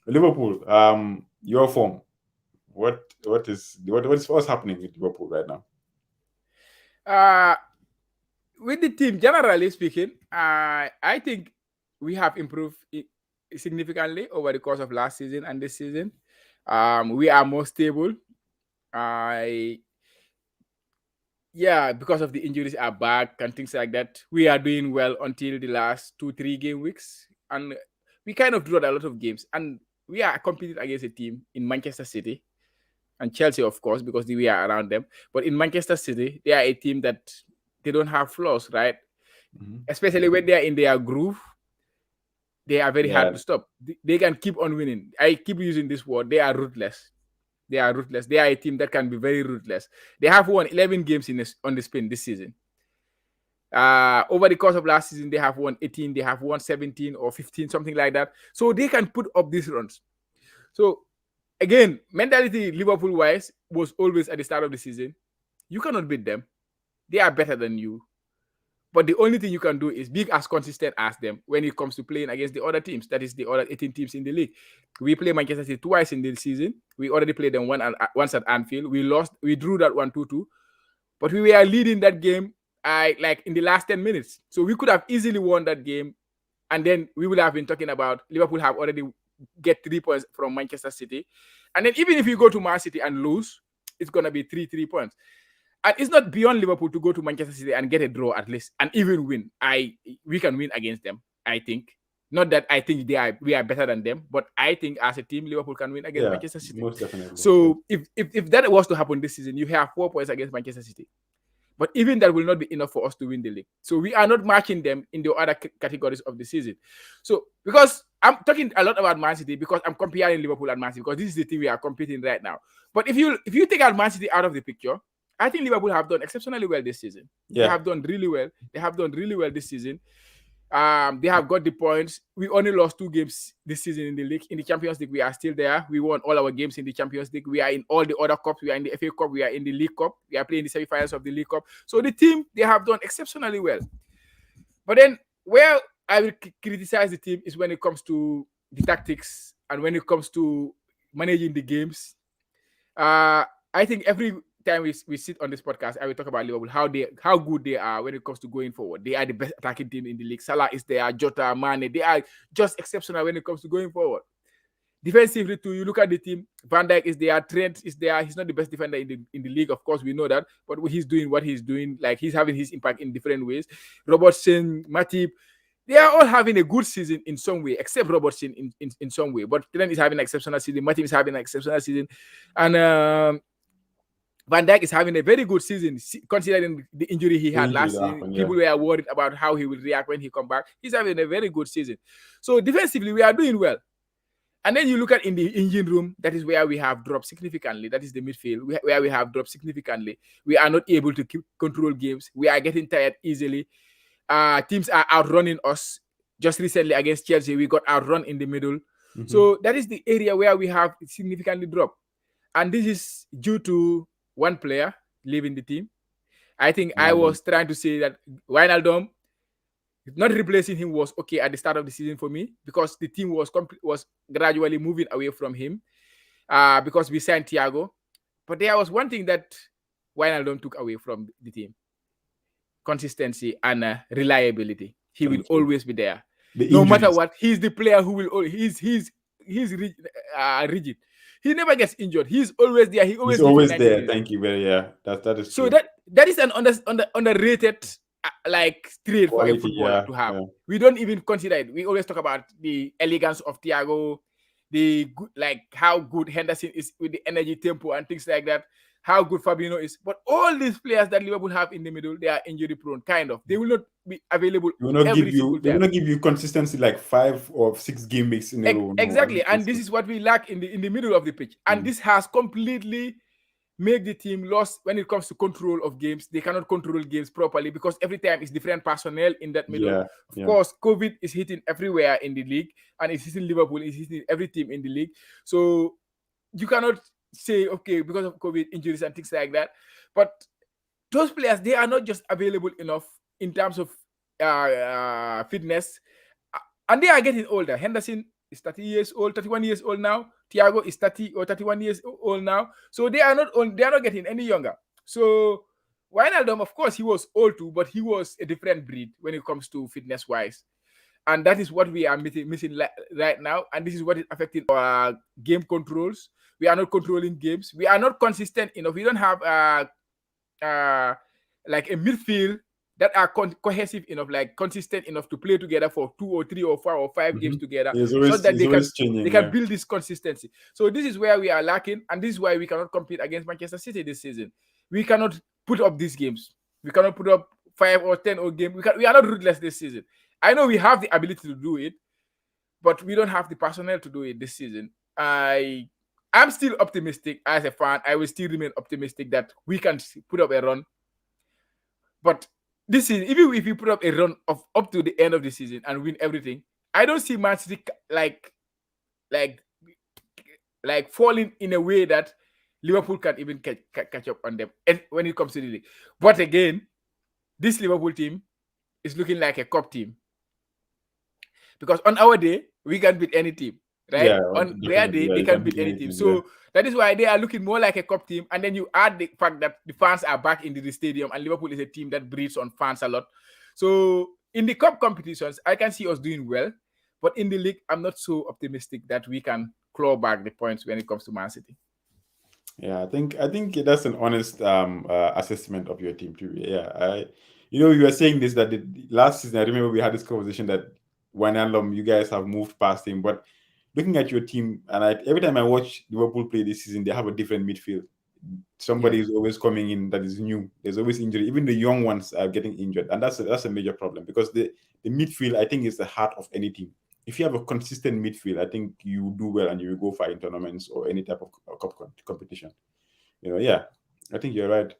Liverpool, your form. What's happening with Liverpool right now? Uh, with the team, generally speaking, I think we have improved significantly over the course of last season and this season. We are more stable. I Yeah, because of the injuries are back and things like that. We are doing well until the last 2 3 game weeks, and we kind of drew a lot of games. And we are competing against a team in Manchester City and Chelsea, of course, because we are around them. But in Manchester City, they are a team that they don't have flaws, right? Mhm. Especially when they are in their groove, they are very hard Yeah, to stop. They can keep on winning. I keep using this word. They are ruthless. They are ruthless. They are a team that can be very ruthless. They have won 11 games on the spin this season. Over the course of last season, they have won 18, they have won 17 or 15, something like that. So they can put up these runs. So again, mentality Liverpool wise was always at the start of the season. You cannot beat them. They are better than you. But the only thing you can do is be as consistent as them when it comes to playing against the other teams. That is the other 18 teams in the league. We play Manchester City twice in the season. We already played them once at Anfield. We lost. We drew that one 2-2. But we were leading that game like in the last 10 minutes. So we could have easily won that game. And then we would have been talking about Liverpool have already get 3 points from Manchester City. And then even if you go to Man City and lose, it's gonna be 3 points. And it's not beyond Liverpool to go to Manchester City and get a draw at least and even win. We can win against them, I think. Not that I think we are better than them, but I think as a team, Liverpool can win against yeah, Manchester City. most definitely. Yeah. So if that was to happen this season, you have 4 points against Manchester City. But even that will not be enough for us to win the league. So we are not matching them in the other categories of the season. So because I'm talking a lot about Man City because I'm comparing Liverpool and Man City because this is the team we are competing right now. But if you take out Man City out of the picture, I think Liverpool have done exceptionally well this season. They Yeah. have done really well. They have done really well this season. They have got the points. We only lost 2 games this season in the league. In the Champions League, we are still there. We won all our games in the Champions League. We are in all the other cups. We are in the FA Cup. We are in the League Cup. We are playing the semi-finals of the League Cup. So the team, they have done exceptionally well. But then where I will criticize the team is when it comes to the tactics and when it comes to managing the games. I think every time we sit on this podcast, I will talk about Liverpool, how good they are when it comes to going forward. They are the best attacking team in the league. Salah is there, Jota, Mane, they are just exceptional when it comes to going forward. Defensively, too, you look at the team. Van Dijk is there, Trent is there. He's not the best defender in the league, of course, we know that. But he's doing what he's doing, like he's having his impact in different ways. Robertson, Matip, they are all having a good season in some way, except Robertson in some way. But Trent is having an exceptional season. Matip is having an exceptional season, and Van Dijk is having a very good season, considering the injury he The had injury last that season. happened. Yeah. People were worried about how he will react when he come back. He's having a very good season. So defensively, we are doing well. And then you look at in the engine room, that is where we have dropped significantly. That is the midfield, where we have dropped significantly. We are not able to keep control games. We are getting tired easily. Teams are outrunning us. Just recently against Chelsea, we got outrun in the middle. Mm-hmm. So that is the area where we have significantly dropped. And this is due to one player leaving the team. I think I was trying to say that Wijnaldum, not replacing him was okay at the start of the season for me because the team was gradually moving away from him because we signed Thiago. But there was one thing that Wijnaldum took away from the team: consistency and reliability. He will Thank you. always be there, The no matter injuries. what. He's the player who will. He's rigid. He never gets injured. He's always there. He He's always gives you always 90 there. minutes. Thank you very yeah. That is So true. that is an underrated like trait for a Quality. footballer Yeah. to have. Yeah. We don't even consider it. We always talk about the elegance of Thiago, the good, like how good Henderson is with the energy, tempo, and things like that. How good Fabinho is, but all these players that Liverpool have in the middle, they are injury prone. Kind of, they will not be available They will not give every you. single They will time. not give you consistency like 5 or 6 game weeks in a row. No, I Exactly, don't think and this so. is what we lack in the middle of the pitch, and Mm. this has completely make the team lost when it comes to control of games. They cannot control games properly because every time it's different personnel in that middle. Yeah. Of Yeah. course, COVID is hitting everywhere in the league, and it's hitting Liverpool, it's hitting every team in the league. So you cannot say, okay, because of COVID injuries and things like that. But those players, they are not just available enough in terms of fitness, and they are getting older. Henderson is 30 years old, 31 years old now. Thiago is 30 or 31 years old now. So they are not getting any younger. So Wijnaldum, of course, he was old too, but he was a different breed when it comes to fitness wise. And that is what we are missing right now. And this is what is affecting our game controls. We are not controlling games. We are not consistent enough. We don't have uh, like a midfield that are cohesive enough, like consistent enough to play together for 2 or 3 or 4 or 5 games together, so that Changing, they can build this consistency. So this is where we are lacking, and this is why we cannot compete against Manchester City this season. We cannot put up these games. We cannot put up 5 or 10 or game. We are not ruthless this season. I know we have the ability to do it, but we don't have the personnel to do it this season. I'm still optimistic as a fan. I will still remain optimistic that we can put up a run. But this is even if you put up a run of up to the end of the season and win everything, I don't see Man City like falling in a way that Liverpool can even catch up on them when it comes to the league. But again, this Liverpool team is looking like a cup team, because on our day we can beat any team, right? Yeah, on their day they can beat any team. So that is why they are looking more like a cup team. And then you add the fact that the fans are back into the stadium, and Liverpool is a team that breeds on fans a lot. So in the cup competitions, I can see us doing well, but in the league, I'm not so optimistic that we can claw back the points when it comes to Man City. Yeah, I think that's an honest assessment of your team too. Yeah, you were saying this that the last season. I remember we had this conversation that Wijnaldum, you guys have moved past him, but looking at your team, and every time I watch Liverpool play this season, they have a different midfield. Somebody is always coming in that is new. There's always injury. Even the young ones are getting injured, and that's a major problem, because the midfield, I think, is the heart of any team. If you have a consistent midfield, I think you do well and you will go far in tournaments or any type of cup competition. Yeah, I think you're right.